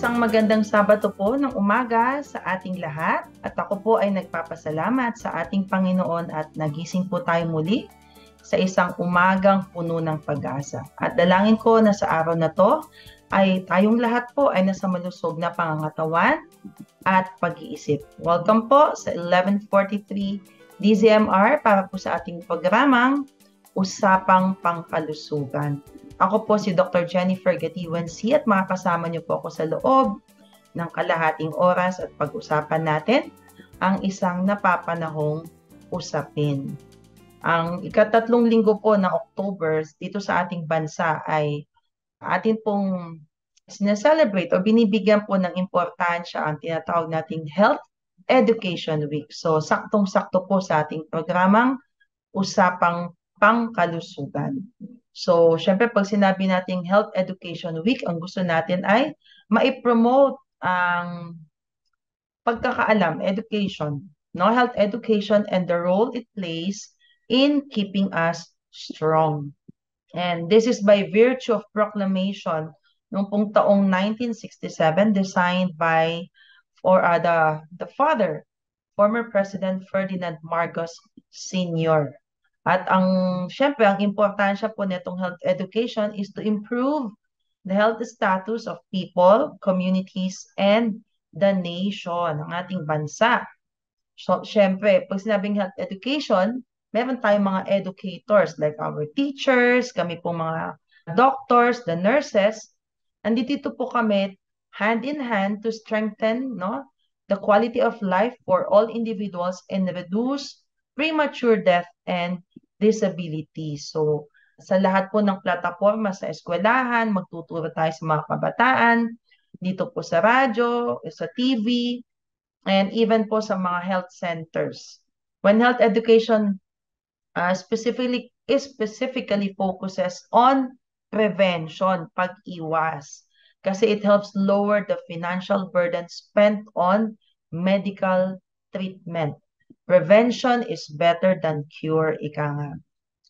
Isang magandang Sabado po ng umaga sa ating lahat at ako po ay nagpapasalamat sa ating Panginoon at nagising po tayo muli sa isang umagang puno ng pag-asa. At dalangin ko na sa araw na to ay tayong lahat po ay nasa malusog na pangangatawan at pag-iisip. Welcome po sa 11:43 DZMR para po sa ating programang Usapang Pangkalusugan. Ako po si Dr. Jennifer Gatiwan C. at makakasama niyo po ako sa loob ng kalahating oras at pag-usapan natin ang isang napapanahong usapin. Ang ikatatlong linggo po ng October dito sa ating bansa ay atin pong sinaselebrate o binibigyan po ng importansya ang tinatawag nating Health Education Week. So, saktong-sakto po sa ating programang Usapang Pangkalusugan. So, syempre pag sinabi nating Health Education Week, ang gusto natin ay ma-promote ang pagkakaalam, education, no? Health education and the role it plays in keeping us strong. And this is by virtue of proclamation noong pong taong 1967 designed by the father, former President Ferdinand Marcos Sr. At syempre, ang importansya po nitong health education is to improve the health status of people, communities, and the nation, ng ating bansa. So, syempre, pag sinabing health education, meron tayong mga educators like our teachers, kami po mga doctors, the nurses. Andito po kami hand in hand to strengthen, no, the quality of life for all individuals and reduce premature death and disability. So, sa lahat po ng plataforma sa eskwelahan, magtuturo tayo sa mga kabataan, dito po sa radyo, sa TV, and even po sa mga health centers. When health education specifically focuses on prevention, pag-iwas, kasi it helps lower the financial burden spent on medical treatment. Prevention is better than cure, ika nga.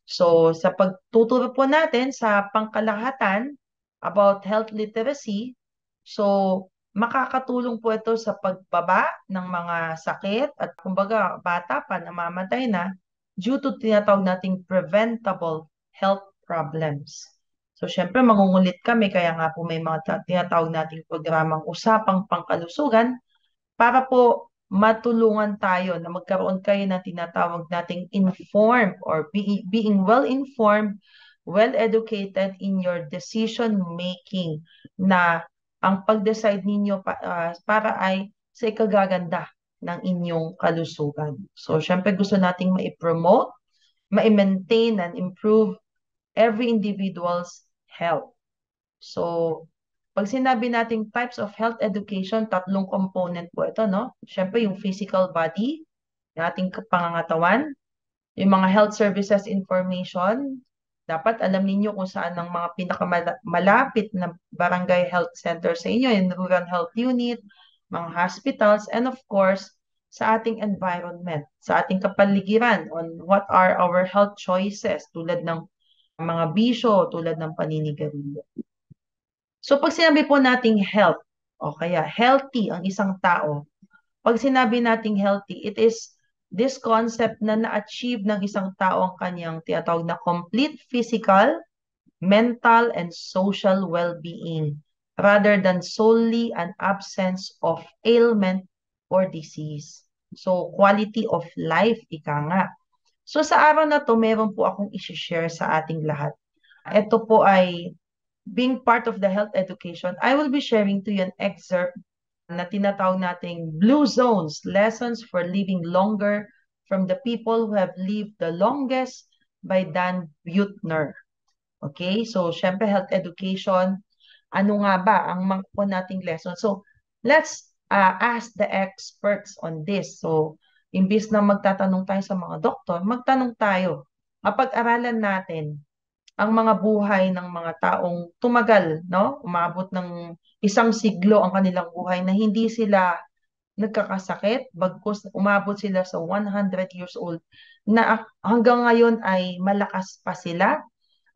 So, sa pagtuturo po natin sa pangkalahatan about health literacy, so makakatulong po ito sa pagbaba ng mga sakit at kumbaga bata pa namamatay na due to tinatawag nating preventable health problems. So, syempre mangungulit kami kaya nga po may mga tinatawag nating programang Usapang Pangkalusugan para po matulungan tayo na magkaroon kayo ng tinatawag nating informed or being well-informed, well-educated in your decision-making na ang pag-decide ninyo para ay sa ikagaganda ng inyong kalusugan. So, syempre gusto nating ma-promote, ma-maintain and improve every individual's health. So, pag sinabi nating types of health education, tatlong component po ito, no? Siyempre, yung physical body, yung ating pangangatawan, yung mga health services information, dapat alam ninyo kung saan ang mga pinakamalapit na barangay health center sa inyo, yung rural health unit, mga hospitals, and of course, sa ating environment, sa ating kapaligiran on what are our health choices tulad ng mga bisyo, tulad ng paninigarilyo. So, pag sinabi po nating health, o kaya healthy ang isang tao, pag sinabi nating healthy, it is this concept na na-achieve ng isang tao ang kanyang tinatawag na complete physical, mental, and social well-being rather than solely an absence of ailment or disease. So, quality of life, ika nga. So, sa araw na to, meron po akong i-share sa ating lahat. Ito po ay being part of the health education, I will be sharing to you an excerpt na tinatawag nating Blue Zones, Lessons for Living Longer from the People Who Have Lived the Longest by Dan Buettner. Okay, so syempre health education, ano nga ba ang mga po nating lesson? So let's ask the experts on this. So imbis na magtatanong tayo sa mga doktor, magtanong tayo. Mapag-aralan natin ang mga buhay ng mga taong tumagal, no? Umabot ng isang siglo ang kanilang buhay na hindi sila nagkakasakit, bagkus umabot sila sa 100 years old na hanggang ngayon ay malakas pa sila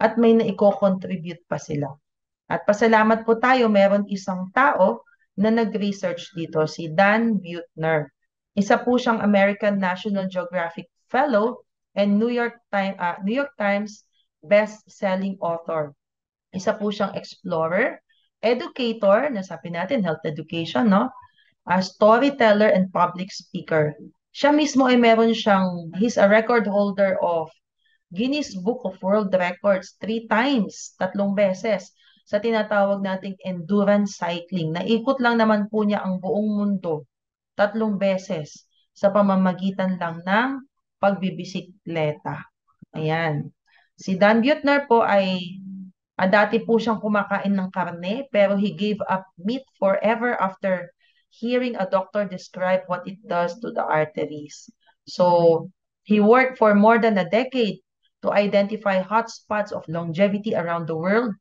at may naiko-contribute pa sila. At pasalamat po tayo, meron isang tao na nag-research dito, si Dan Buettner. Isa po siyang American National Geographic Fellow and New York Times best-selling author. Isa po siyang explorer, educator, nasabi natin, health education, no? A storyteller and public speaker. Siya mismo ay he's a record holder of Guinness Book of World Records 3 times, 3 beses, sa tinatawag nating endurance cycling. Naikot lang naman po niya ang buong mundo 3 beses sa pamamagitan lang ng pagbibisikleta. Ayan. Si Dan Buettner po ay dati po siyang kumakain ng karne, pero he gave up meat forever after hearing a doctor describe what it does to the arteries. So, he worked for more than a decade to identify hotspots of longevity around the world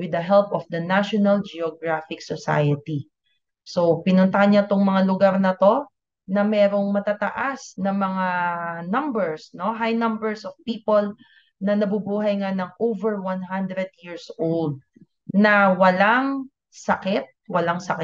with the help of the National Geographic Society. So, pinuntahan niya tong mga lugar na to na merong matataas na mga numbers, no? High numbers of people na nabubuhay nga ng over 100 years old na walang sakit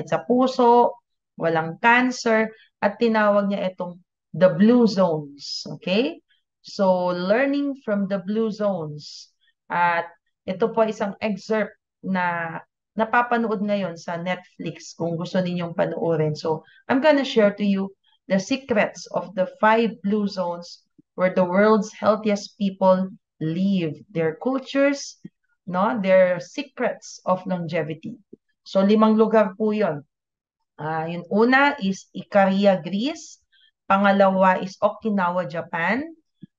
sa puso, walang cancer, at tinawag niya itong the blue zones. Okay? So, learning from the blue zones. At ito po isang excerpt na napapanood ngayon sa Netflix kung gusto ninyong panoorin. So, I'm gonna share to you the secrets of the 5 blue zones where the world's healthiest people live, their cultures, no, their secrets of longevity. So, 5 lugar po yun. Yung una is Ikaria, Greece. Pangalawa is Okinawa, Japan.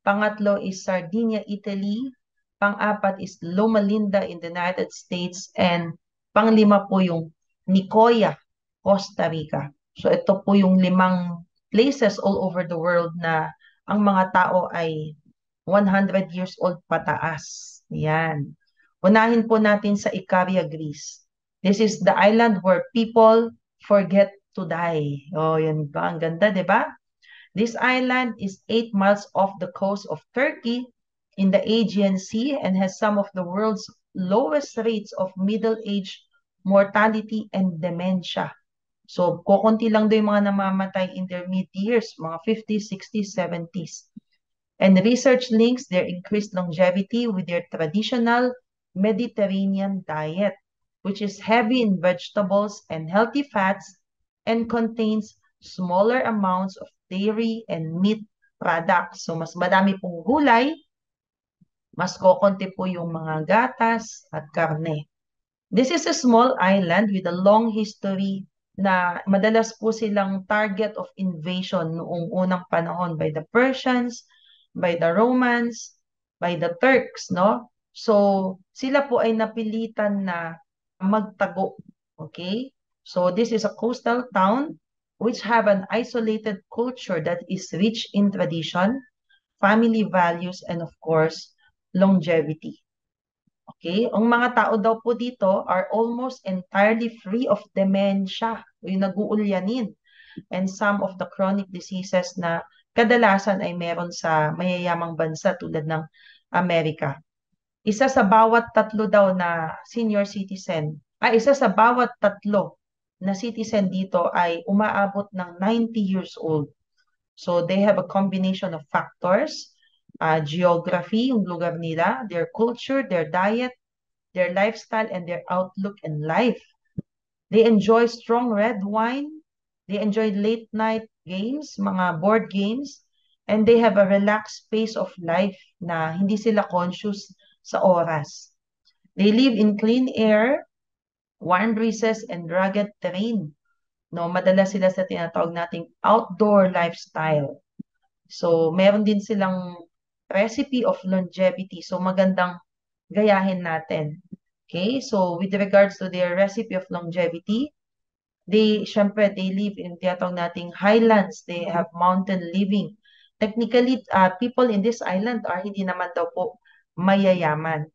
Pangatlo is Sardinia, Italy. Pang-apat is Loma Linda in the United States. And pang-5 po yung Nicoya, Costa Rica. So ito po yung 5 places all over the world na ang mga tao ay 100 years old pataas. Yan. Unahin po natin sa Ikaria, Greece. This is the island where people forget to die. Oh, yan ba? Ang ganda, di ba? This island is 8 miles off the coast of Turkey in the Aegean Sea and has some of the world's lowest rates of middle-age mortality and dementia. So, kukunti lang daw yung mga namamatay in their mid-years, mga 50s, 60s, 70s. And research links their increased longevity with their traditional Mediterranean diet, which is heavy in vegetables and healthy fats and contains smaller amounts of dairy and meat products. So, mas madami pong gulay, mas kokonti po yung mga gatas at karne. This is a small island with a long history na madalas po silang target of invasion noong unang panahon by the Persians, by the Romans, by the Turks, no? So, sila po ay napilitan na magtago. Okay? So, this is a coastal town which have an isolated culture that is rich in tradition, family values, and of course, longevity. Okay? Ang mga tao daw po dito are almost entirely free of dementia, yung nag-uulyanin, and some of the chronic diseases na kadalasan ay meron sa mayayamang bansa tulad ng Amerika. Isa sa bawat 3 daw na senior citizen, isa sa bawat 3 na citizen dito ay umaabot ng 90 years old. So they have a combination of factors, geography, yung lugar nila, their culture, their diet, their lifestyle, and their outlook in life. They enjoy strong red wine, they enjoy late night games, mga board games, and they have a relaxed pace of life na hindi sila conscious sa oras. They live in clean air, warm breezes, and rugged terrain. No, madalas sila sa tinatawag nating outdoor lifestyle. So, meron din silang recipe of longevity. So, magandang gayahin natin. Okay? So, with regards to their recipe of longevity, syempre, they live in tinatawag nating highlands. They have mountain living. Technically, people in this island are hindi naman daw po mayayaman.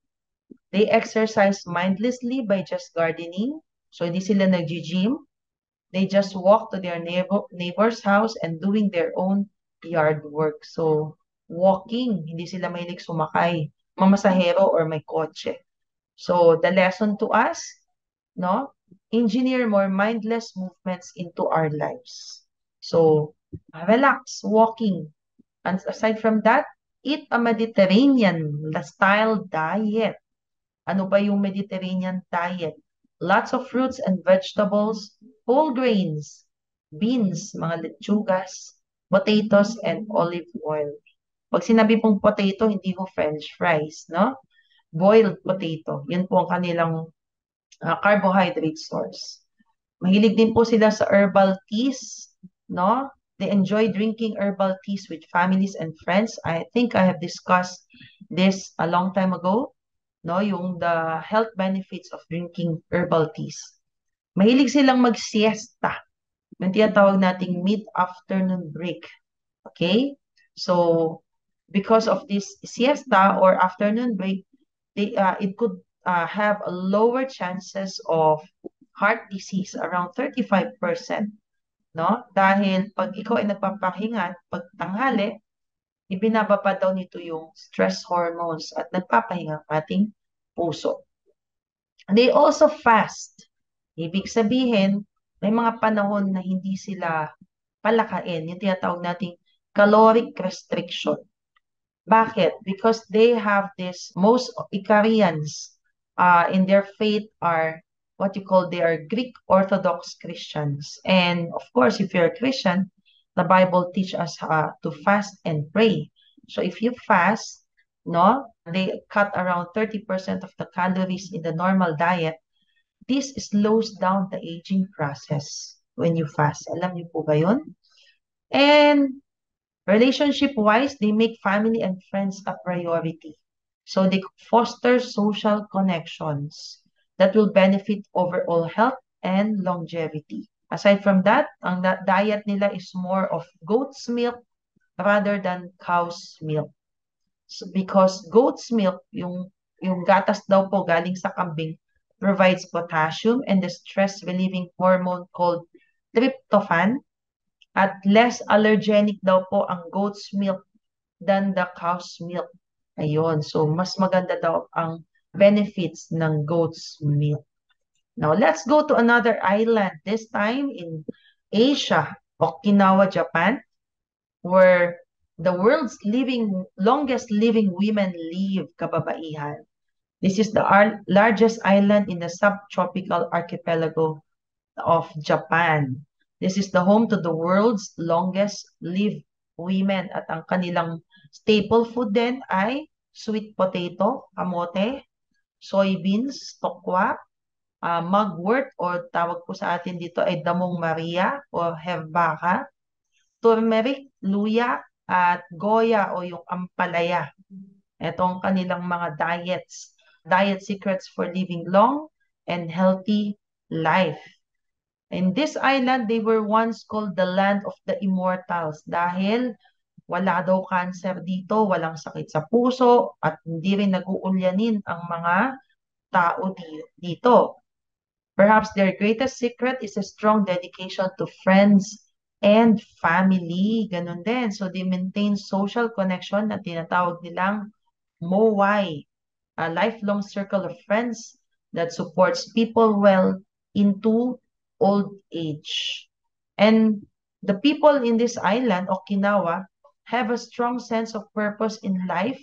They exercise mindlessly by just gardening. So, hindi sila nag-gym. They just walk to their neighbor's house and doing their own yard work. So, walking, hindi sila mahilig sumakay, mamasahero or may kotse. So, the lesson to us, no? engineer more mindless movements into our lives. So, relax, walking. And aside from that, eat a Mediterranean style diet. Ano ba yung Mediterranean diet? Lots of fruits and vegetables, whole grains, beans, mga lechugas, potatoes, and olive oil. Pag sinabi pong potato, hindi ho French fries, no? Boiled potato. Yan po ang kanilang carbohydrate source. Mahilig din po sila sa herbal teas, no? They enjoy drinking herbal teas with families and friends. I think I have discussed this a long time ago, no? Yung the health benefits of drinking herbal teas. Mahilig silang mag-siesta. Yung tinatawag nating mid-afternoon break. Okay? So, because of this siesta or afternoon break, it could have a lower chances of heart disease, around 35%, no? Dahil pag ikaw ay nagpapahinga, pag tanghali, ibinaba pa daw nito yung stress hormones at nagpapahinga ang ating puso. They also fast. Ibig sabihin, may mga panahon na hindi sila palakain, yung tinatawag nating caloric restriction. Bakit? Because they have this, most Icarians in their faith are what you call, they are Greek Orthodox Christians. And of course, if you're a Christian, the Bible teach us to fast and pray. So if you fast, no, they cut around 30% of the calories in the normal diet. This slows down the aging process when you fast. Alam niyo po ba yun? And relationship-wise, they make family and friends a priority. So they foster social connections that will benefit overall health and longevity. Aside from that, ang diet nila is more of goat's milk rather than cow's milk. So because goat's milk, yung gatas daw po galing sa kambing, provides potassium and the stress-relieving hormone called tryptophan, at less allergenic daw po ang goat's milk than the cow's milk. Ayun. So, mas maganda daw ang benefits ng goat's milk. Now, let's go to another island, this time in Asia, Okinawa, Japan, where the world's longest living women live, kababaihan. This is the largest island in the subtropical archipelago of Japan. This is the home to the world's longest lived women at ang kanilang staple food din ay sweet potato, kamote, soybeans, tokwa, mugwort or tawag po sa atin dito ay damong Maria o herbaka, turmeric, luya, at goya o yung ampalaya. Itong kanilang mga diet secrets for living long and healthy life. In this island, they were once called the land of the immortals dahil wala daw cancer dito, walang sakit sa puso, at hindi rin nag-uulyanin ang mga tao dito. Perhaps their greatest secret is a strong dedication to friends and family. Ganun din. So they maintain social connection na tinatawag nilang MOY, a lifelong circle of friends that supports people well into old age. And the people in this island, Okinawa, have a strong sense of purpose in life.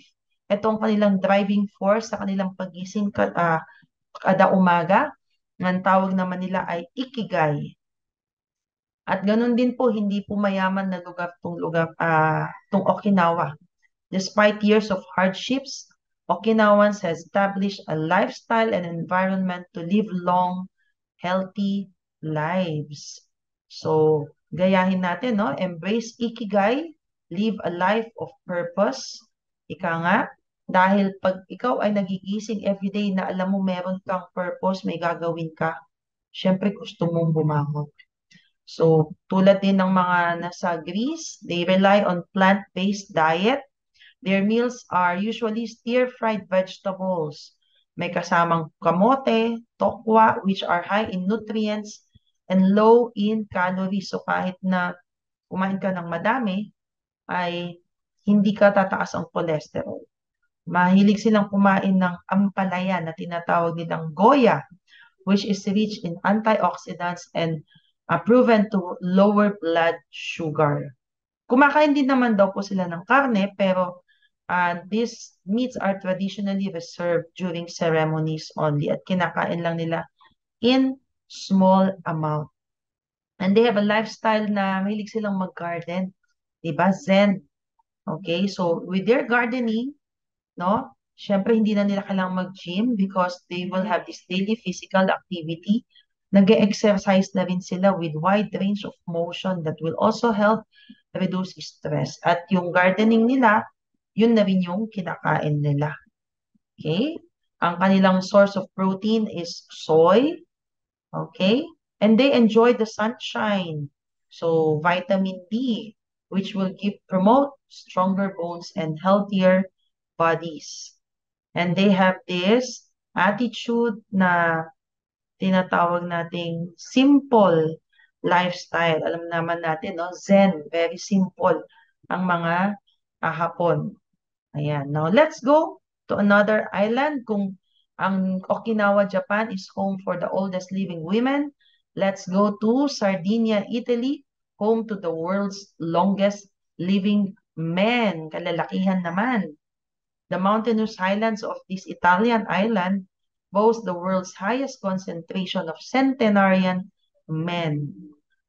Itong kanilang driving force sa kanilang pagising kada umaga. Ang tawag naman nila ay Ikigai. At ganun din po, hindi po mayaman na lugar tong Okinawa. Despite years of hardships, Okinawans has established a lifestyle and environment to live long, healthy lives. So, gayahin natin, no? Embrace Ikigai, live a life of purpose. Ika nga, dahil pag ikaw ay nagigising everyday na alam mo meron kang purpose, may gagawin ka, syempre gusto mong bumangon. So, tulad din ng mga nasa Greece, they rely on plant-based diet. Their meals are usually stir-fried vegetables. May kasamang kamote, tokwa, which are high in nutrients and low in calories. So kahit na kumain ka ng madami, ay hindi ka tataas ang cholesterol. Mahilig silang kumain ng ampalaya na tinatawag nilang goya which is rich in antioxidants and proven to lower blood sugar. Kumakain din naman daw po sila ng karne, pero these meats are traditionally reserved during ceremonies only at kinakain lang nila in small amount. And they have a lifestyle na mahilig silang mag-garden. Diba? Zen. Okay? So, with their gardening, no? Syempre, hindi na nila kailangang mag-gym because they will have this daily physical activity. Nag-exercise na rin sila with wide range of motion that will also help reduce stress. At yung gardening nila, yun na rin yung kinakain nila. Okay? Ang kanilang source of protein is soy. Okay? And they enjoy the sunshine. So, vitamin D, which will promote stronger bones and healthier bodies. And they have this attitude na tinatawag nating simple lifestyle. Alam naman natin, no? Zen, very simple ang mga Hapon. Ayan. Now, let's go to another island. Kung ang Okinawa, Japan is home for the oldest living women, let's go to Sardinia, Italy, home to the world's longest living men. Kalalakihan naman. The mountainous highlands of this Italian island boast the world's highest concentration of centenarian men.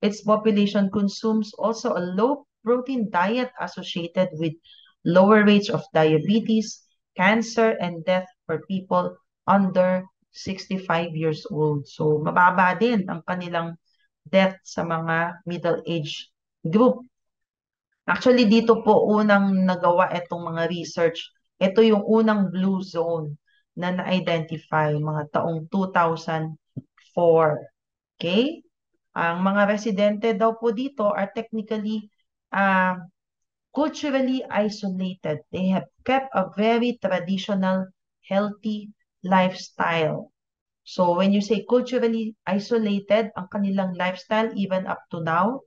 Its population consumes also a low-protein diet associated with lower rates of diabetes, cancer, and death for people under 65 years old. So, mababa din ang kanilang death sa mga middle-age group. Actually, dito po unang nagawa itong mga research. Ito yung unang blue zone na na-identify mga taong 2004. Okay? Ang mga residente daw po dito are technically culturally isolated. They have kept a very traditional, healthy lifestyle. So when you say culturally isolated, ang kanilang lifestyle even up to now,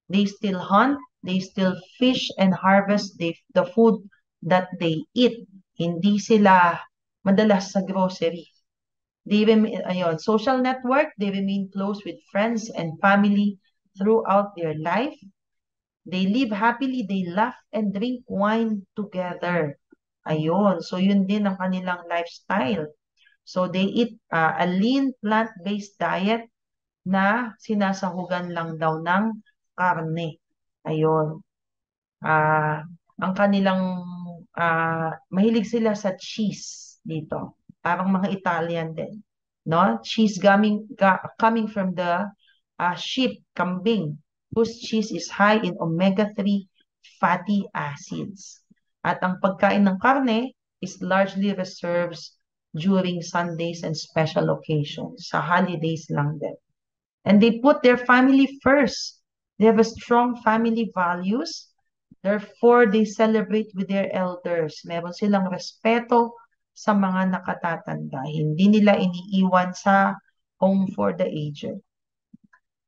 they still hunt, they still fish and harvest the food that they eat. Hindi sila madalas sa grocery. They remain, social network, they remain close with friends and family throughout their life. They live happily, they laugh and drink wine together. Ayun, so yun din ang kanilang lifestyle. So they eat a lean plant-based diet na sinasahugan lang daw ng karne. Ayun. Ang kanilang, mahilig sila sa cheese dito. Parang mga Italian din. No? Cheese coming from the sheep, kambing, whose cheese is high in omega-3 fatty acids. At ang pagkain ng karne is largely reserved during Sundays and special occasions. Sa holidays lang din. And they put their family first. They have a strong family values. Therefore, they celebrate with their elders. Meron silang respeto sa mga nakatatanda. Hindi nila iniiwan sa home for the aged.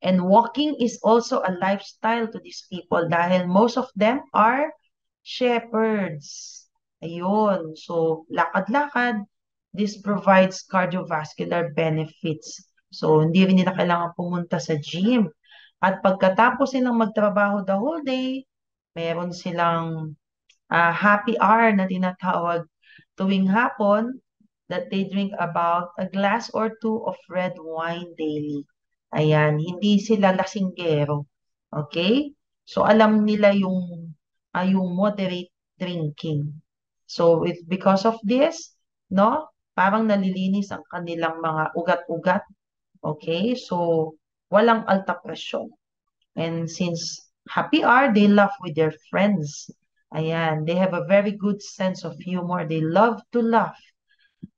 And walking is also a lifestyle to these people dahil most of them are shepherds. Ayun. So, lakad-lakad. This provides cardiovascular benefits. So, hindi rin nila kailangan pumunta sa gym. At pagkatapos silang magtrabaho the whole day, meron silang happy hour na tinatawag tuwing hapon that they drink about a glass or two of red wine daily. Ayan, hindi sila lasinggero. Okay? So, alam nila yung moderate drinking. So, because of this, no? Parang nalilinis ang kanilang mga ugat-ugat. Okay? So, walang alta presyon. And since happy are, they laugh with their friends. Ayan, they have a very good sense of humor. They love to laugh.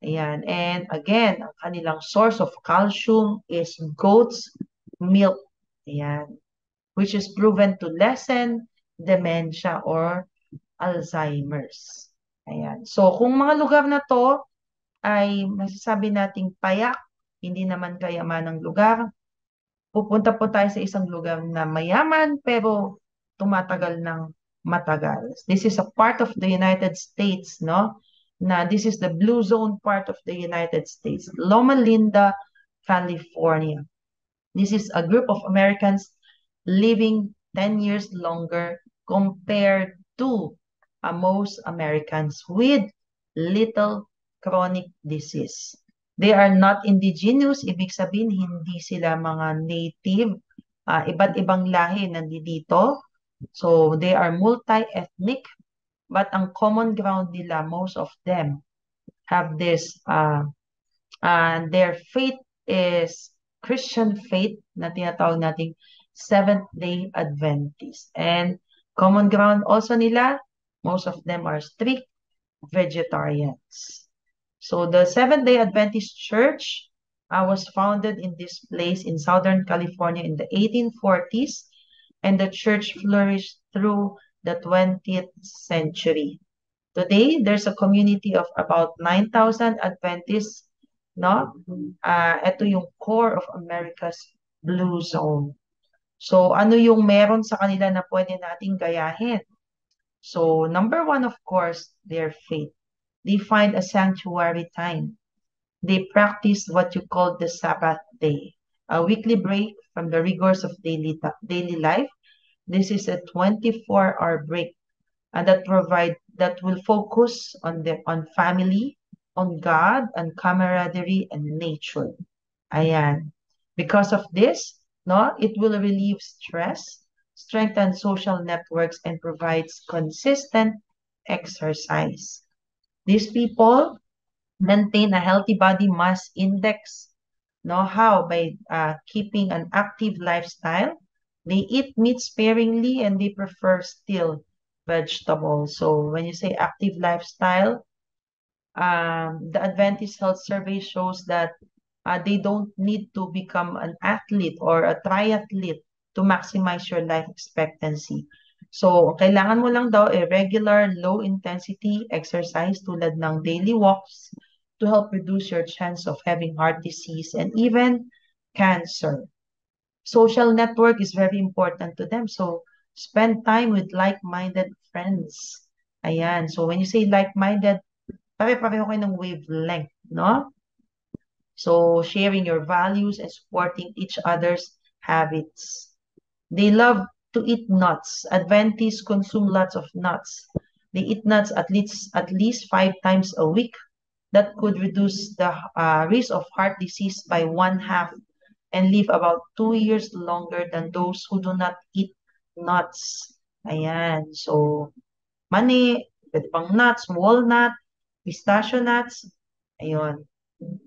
Ayan, and again, ang kanilang source of calcium is goat's milk. Ayan, which is proven to lessen dementia or Alzheimer's. Ayan. So, kung mga lugar na to ay masasabi nating payak, hindi naman kayamanang lugar, pupunta po tayo sa isang lugar na mayaman pero tumatagal ng matagal. This is a part of the United States, no? Na this is the blue zone part of the United States. Loma Linda, California. This is a group of Americans living 10 years longer compared to most Americans with little chronic disease. They are not indigenous, ibig sabihin hindi sila mga native, iba't ibang lahi nandito. So they are multi-ethnic, but ang common ground nila, most of them have this, their faith is Christian faith na tinatawag nating Seventh-day Adventist. And common ground also nila, most of them are strict vegetarians. So the Seventh-day Adventist Church was founded in this place in Southern California in the 1840s, and the church flourished through the 20th century. Today, there's a community of about 9,000 Adventists, no? Ito yung core of America's Blue Zone. So, ano yung meron sa kanila na pwede nating gayahin? So, number one, of course, their faith. They find a sanctuary time. They practice what you call the Sabbath day, a weekly break from the rigors of daily life. This is a 24-hour break and that will focus on family, on God, and camaraderie and nature. Ayan. Because of this, no, it will relieve stress, strengthen social networks, and provides consistent exercise. These people maintain a healthy body mass index. No, how? By keeping an active lifestyle. They eat meat sparingly and they prefer still vegetables. So when you say active lifestyle, the Adventist Health Survey shows that they don't need to become an athlete or a triathlete to maximize your life expectancy. So, kailangan mo lang daw a regular low-intensity exercise tulad ng daily walks to help reduce your chance of having heart disease and even cancer. Social network is very important to them. So, spend time with like-minded friends. Ayan. So, when you say like-minded, pare-pareho kayo ng wavelength, no? So, sharing your values and supporting each other's habits. They love to eat nuts. Adventists consume lots of nuts. They eat nuts at least 5 times a week. That could reduce the risk of heart disease by 1/2 and live about 2 years longer than those who do not eat nuts. Ayan. So, mani, pwede pang nuts, walnut, pistachio nuts. Ayun.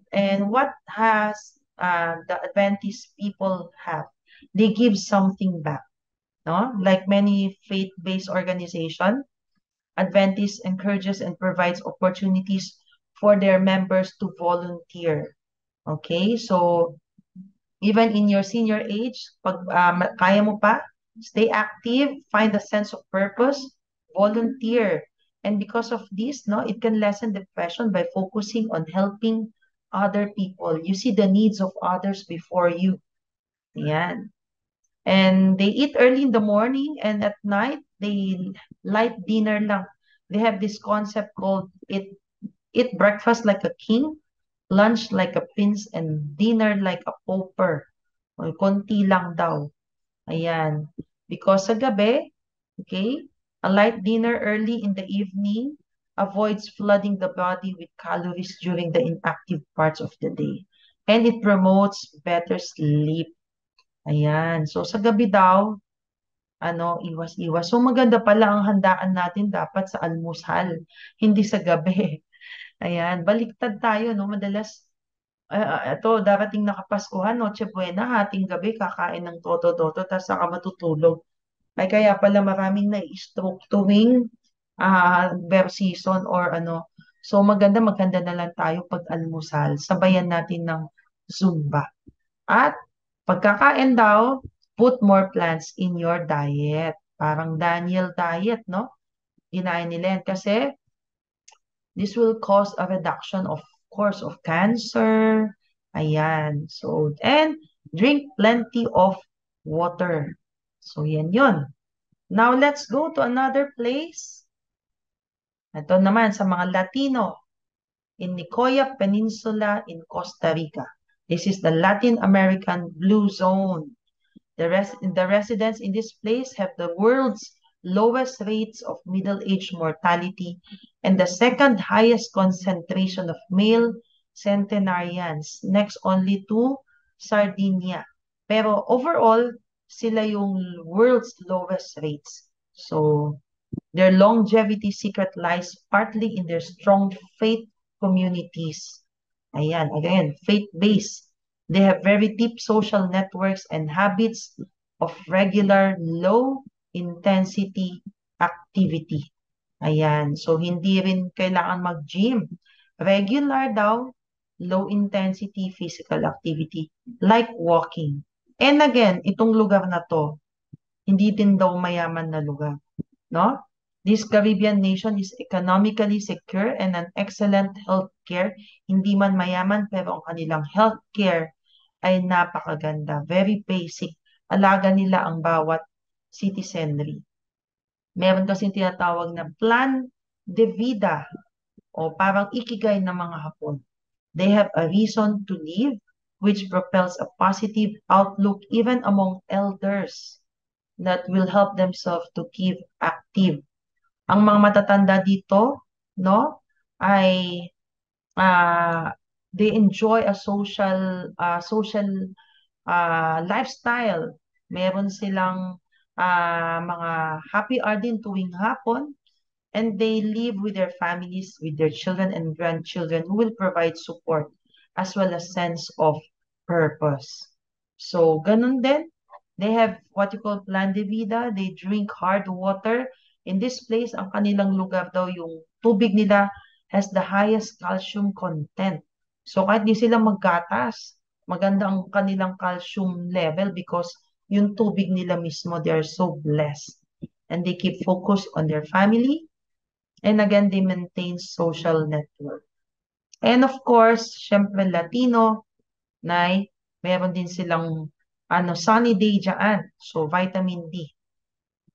And what has the Adventist people have? They give something back. No? Like many faith-based organization, Adventist encourages and provides opportunities for their members to volunteer. Okay? So, even in your senior age, pag kaya mo pa, stay active, find a sense of purpose, volunteer. And because of this, no, it can lessen depression by focusing on helping other people. You see the needs of others before you. Yan. And they eat early in the morning and at night, they light dinner lang. They have this concept called eat breakfast like a king, lunch like a prince, and dinner like a pauper. O, konti lang daw. Ayan. Because sa gabi, okay, a light dinner early in the evening avoids flooding the body with calories during the inactive parts of the day. And it promotes better sleep. Ayan. So, sa gabi daw, iwas-iwas. So, maganda pala ang handaan natin dapat sa almusal, hindi sa gabi. Ayan. Baliktad tayo, no? Madalas, ito, darating na Kapaskuhan, Noche Buena, hating gabi, kakain ng toto-toto, tapos saka matutulog. Ay, kaya pala maraming na-stroke tuwing bear season or ano. So, maganda na lang tayo pag almusal. Sabayan natin ng Zumba. At pagkakain daw, put more plants in your diet. Parang Daniel diet, no? Ginain nila yan. Kasi this will cause a reduction of course of cancer. Ayan. So, and drink plenty of water. So, yan yun. Now, let's go to another place. Ito naman sa mga Latino in Nicoya Peninsula in Costa Rica. This is the Latin American Blue Zone. The residents in this place have the world's lowest rates of middle-age mortality and the second highest concentration of male centenarians, next only to Sardinia. Pero overall, sila yung world's lowest rates. So, their longevity secret lies partly in their strong faith communities. Ayan, again, faith-based. They have very deep social networks and habits of regular low-intensity activity. Ayan, so hindi rin kailangan mag-gym. Regular daw, low-intensity physical activity like walking. And again, itong lugar na to, hindi din daw mayaman na lugar, no? This Caribbean nation is economically secure and an excellent healthcare. Hindi man mayaman pero ang kanilang healthcare ay napakaganda. Very basic. Alaga nila ang bawat citizenry. Meron kasing tinatawag na plan de vida o parang ikigay ng mga Hapon. They have a reason to live which propels a positive outlook even among elders that will help themselves to keep active. Ang mga matatanda dito, no, ay they enjoy a social lifestyle. Meron silang mga happy hour din tuwing hapon, and they live with their families, with their children and grandchildren who will provide support as well as sense of purpose. So, ganun din. They have what you call plan de vida. They drink hard water. In this place, ang kanilang lugar daw, yung tubig nila has the highest calcium content. So, kahit di sila maggatas, maganda ang kanilang calcium level because yung tubig nila mismo, they are so blessed. And they keep focus on their family. And again, they maintain social network. And of course, syempre Latino, meron din silang sunny day dyan. So, vitamin D.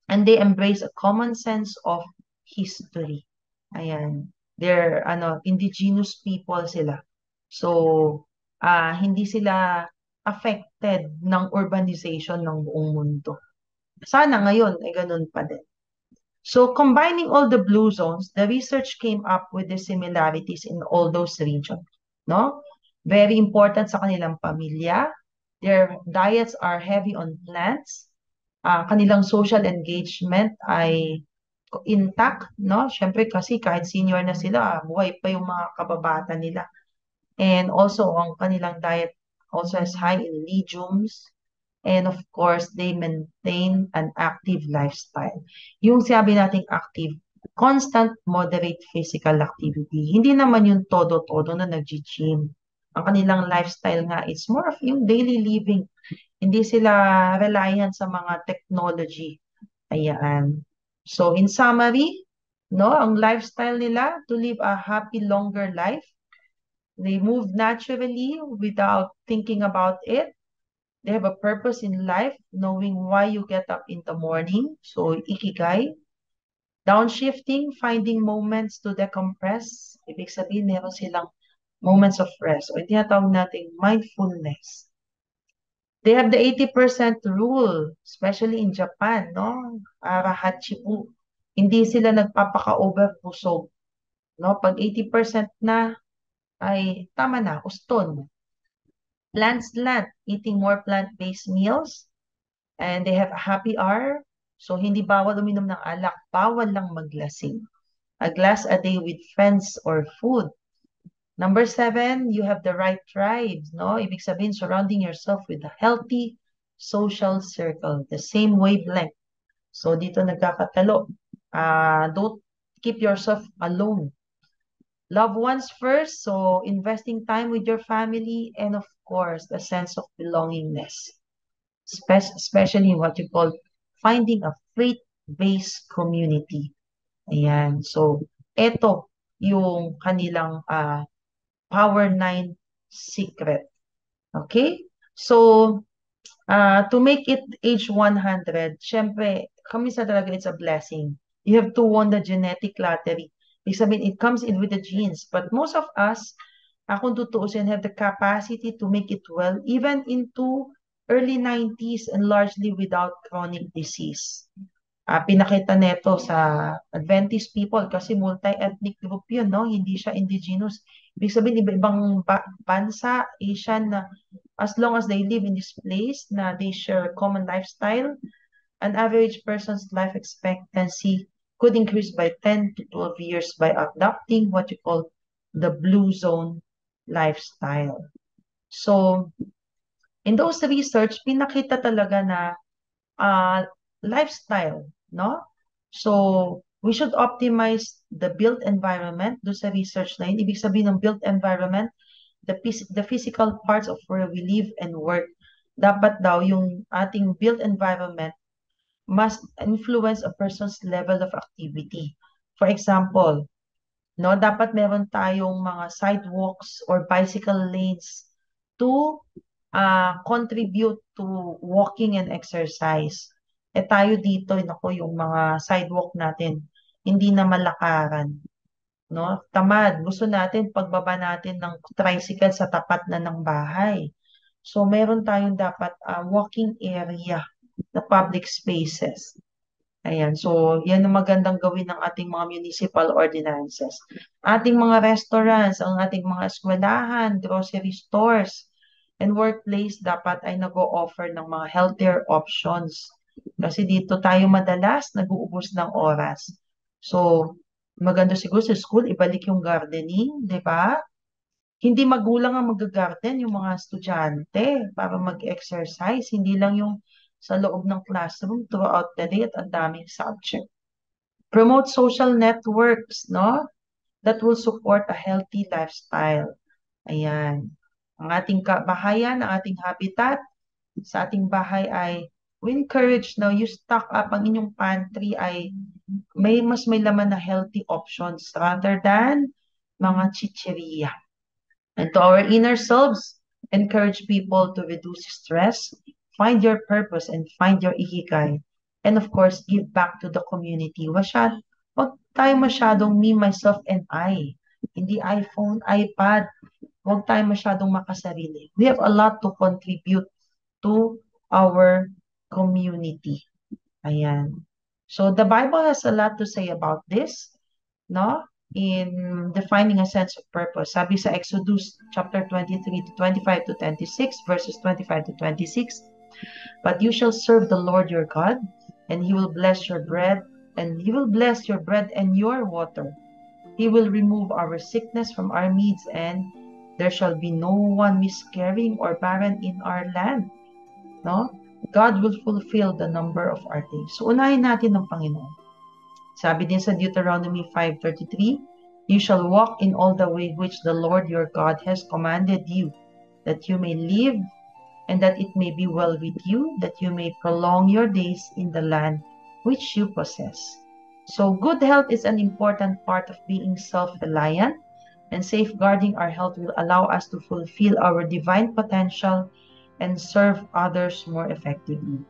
And they embrace a common sense of history. Ayan. They're indigenous people sila. So, hindi sila affected ng urbanization ng buong mundo. Sana ngayon ay ganun pa din. So, combining all the blue zones, the research came up with the similarities in all those regions. No? Very important sa kanilang pamilya. Their diets are heavy on plants. Kanilang social engagement ay intact, no? Syempre kasi kahit senior na sila, buhay pa yung mga kababata nila. And also, ang kanilang diet also is high in legumes. And of course, they maintain an active lifestyle. Yung sabi nating active, constant moderate physical activity. Hindi naman yung todo-todo na nag-gym. Ang kanilang lifestyle nga, it's more of yung daily living. Hindi sila reliant sa mga technology. Ayan. So, in summary, no, ang lifestyle nila to live a happy, longer life. They move naturally without thinking about it. They have a purpose in life, knowing why you get up in the morning. So, ikigai. Downshifting, finding moments to decompress. Ibig sabihin, meron silang moments of rest. O tinatawag natin mindfulness. They have the 80% rule, especially in Japan, no? Arahachibu. Hindi sila nagpapaka-overbusog. No? Pag 80% na, ay tama na, uston. Plant, eating more plant-based meals. And they have a happy hour. So, hindi bawal uminom ng alak. Bawal lang maglasing. A glass a day with friends or food. Number 7, you have the right tribes, no? Ibig sabihin, surrounding yourself with a healthy social circle, the same wavelength. So, dito nagkakatalo. Don't keep yourself alone. Loved ones first, so investing time with your family, and of course, the sense of belongingness, especially what you call finding a faith-based community. Ayan. So, ito yung kanilang Power 9 secret. Okay? So, to make it age 100, syempre, kami sa talaga, it's a blessing. You have to won the genetic lottery. Ibig sabihin, it comes in with the genes. But most of us, kung tutuusin, have the capacity to make it well even into early 90s and largely without chronic disease. Pinakita neto sa Adventist people kasi multi-ethnic group yun, no? Hindi siya indigenous. Ibig sabihin, iba-ibang bansa, Asian, na as long as they live in this place, na they share common lifestyle, an average person's life expectancy could increase by 10 to 12 years by adopting what you call the blue zone lifestyle. So, in those research, pinakita talaga na lifestyle, no? So, we should optimize the built environment. Do sa research na yun, ibig sabihin ng built environment, the physical parts of where we live and work. Dapat daw yung ating built environment must influence a person's level of activity. For example, no, dapat meron tayong mga sidewalks or bicycle lanes to contribute to walking and exercise. Tayo dito, nako, yung mga sidewalk natin, hindi na malakaran. No? Tamad. Gusto natin, pagbaba natin ng tricycle sa tapat na ng bahay. So, meron tayong dapat walking area na public spaces. Ayan. So, yan ang magandang gawin ng ating mga municipal ordinances. Ating mga restaurants, ang ating mga eskwelahan, grocery stores, and workplace dapat ay nag-o-offer ng mga healthier options. Kasi dito tayo madalas nag-uubos ng oras. So, maganda siguro sa school, ibalik yung gardening, di ba? Hindi magulang ang mag-garden, yung mga estudyante para mag-exercise. Hindi lang yung sa loob ng classroom throughout the day at ang daming subject. Promote social networks, no? That will support a healthy lifestyle. Ayan. Ang ating bahayan, ang ating habitat sa ating bahay ay we encourage now you stock up ang inyong pantry ay may laman na healthy options rather than mga chicheria. And to our inner selves, encourage people to reduce stress, find your purpose, and find your ikigai. And of course, give back to the community. Wag tayo masyadong me, myself, and I. Hindi iPhone, iPad. Huwag tayo masyadong makasarili. We have a lot to contribute to our community. Ayan. So the Bible has a lot to say about this, no? In defining a sense of purpose. Sabi sa Exodus chapter 23 to 25 to 26, verses 25 to 26, but you shall serve the Lord your God, and he will bless your bread, and he will bless your bread and your water. He will remove our sickness from our midst, and there shall be no one miscarrying or barren in our land. No? God will fulfill the number of our days. So, unahin natin ng Panginoon. Sabi din sa Deuteronomy 5:33, you shall walk in all the way which the Lord your God has commanded you, that you may live, and that it may be well with you, that you may prolong your days in the land which you possess. So, good health is an important part of being self-reliant, and safeguarding our health will allow us to fulfill our divine potential and serve others more effectively.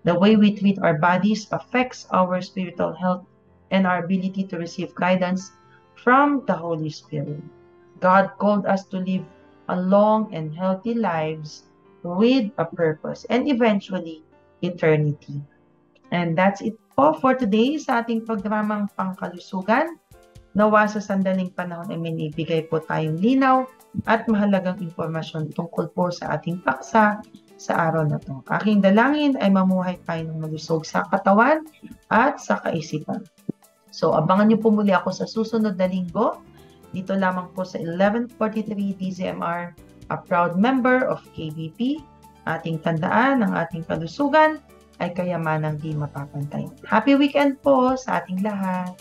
The way we treat our bodies affects our spiritual health and our ability to receive guidance from the Holy Spirit. God called us to live a long and healthy lives with a purpose and eventually eternity. And that's it po for today sa ating programang Pangkalusugan. Nawa sa sandaling panahon ay minibigay po tayong linaw at mahalagang impormasyon tungkol po sa ating paksa sa araw na to. Aking dalangin ay mamuhay tayo ng malusog sa katawan at sa kaisipan. So, abangan niyo po muli ako sa susunod na linggo. Dito lamang po sa 1143 DZMR, a proud member of KBP. Ating tandaan, ang ating kalusugan ay kayamanang di mapapantay. Happy weekend po sa ating lahat!